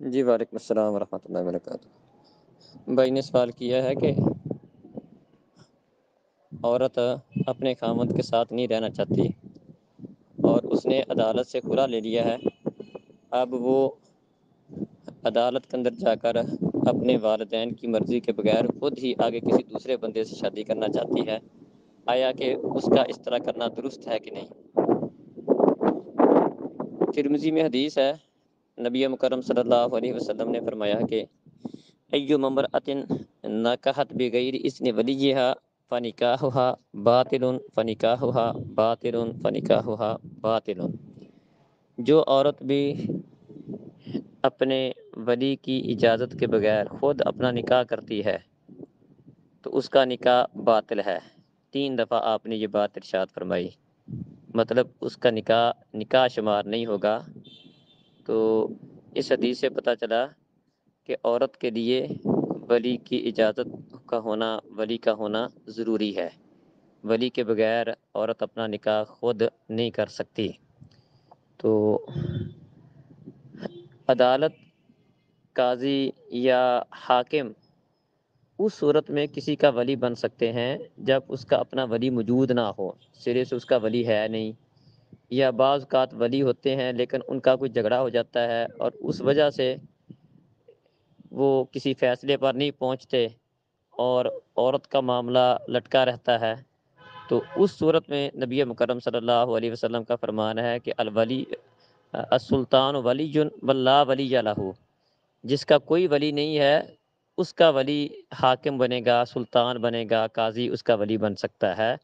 جی وعلیکم السلام ورحمۃ اللہ وبرکاتہ۔ بھائی نے سوال کیا ہے کہ عورت اپنے خامند کے ساتھ نہیں رہنا چاہتی اور اس نے عدالت سے کھلا لے لیا ہے، اب وہ عدالت کے اندر جا کر اپنے والدین کی مرضی کے بغیر خود ہی آگے کسی دوسرے بندے سے شادی کرنا چاہتی ہے، آیا کہ اس کا اس طرح کرنا درست ہے کہ نہیں؟ ترمذی میں حدیث ہے، نبی مکرم صلی اللہ علیہ وسلم نے فرمایا کہ ایو ممرأۃ نکحت بغیر اذن ولیہا فنکاحها باطل فنکاحها باطل فنکاحها باطل۔ جو عورت بھی اپنے ولی کی اجازت کے بغیر خود اپنا نکاح کرتی ہے تو اس کا نکاح باطل ہے۔ 3 دفعہ آپ نے یہ بات ارشاد فرمائی، مطلب اس کا نکاح شمار نہیں ہوگا۔ تو اس حدیث سے پتہ چلا کہ عورت کے لیے ولی کی اجازت ولی کا ہونا ضروری ہے۔ ولی کے بغیر عورت اپنا نکاح خود نہیں کر سکتی۔ تو عدالت، قاضی یا حاکم اس صورت میں کسی کا ولی بن سکتے ہیں جب اس کا اپنا ولی موجود نہ ہو، سرے سے اس کا ولی ہے نہیں، یا بعض اوقات ولی ہوتے ہیں لیکن ان کا کوئی جھگڑا ہو جاتا ہے اور اس وجہ سے وہ کسی فیصلے پر نہیں پہنچتے اور عورت کا معاملہ لٹکا رہتا ہے، تو اس صورت میں نبی مکرم صلی اللہ علیہ وسلم کا فرمان ہے کہ الولی السلطان ولی ولا ولی لہ، جس کا کوئی ولی نہیں ہے اس کا ولی حاکم بنے گا، سلطان بنے گا، قاضی اس کا ولی بن سکتا ہے،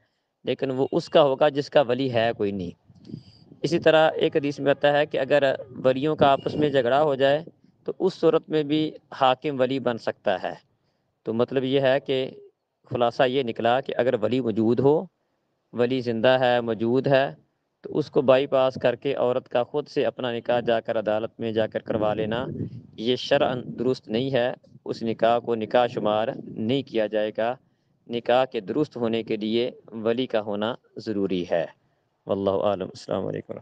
لیکن وہ اس کا ہوگا جس کا ولی ہے کوئی نہیں۔ اسی طرح ایک حدیث میں آتا ہے کہ اگر ولیوں کا آپس میں جھگڑا ہو جائے تو اس صورت میں بھی حاکم ولی بن سکتا ہے۔ تو مطلب یہ ہے کہ خلاصہ یہ نکلا کہ اگر ولی موجود ہو، ولی زندہ ہے، موجود ہے، تو اس کو بائی پاس کر کے عورت کا خود سے اپنا نکاح جا کر عدالت میں جا کر کروا لینا یہ شرعاً درست نہیں ہے۔ اس نکاح کو نکاح شمار نہیں کیا جائے گا۔ نکاح کے درست ہونے کے لیے ولی کا ہونا ضروری ہے۔ واللہ عالم۔ السلام علیکم۔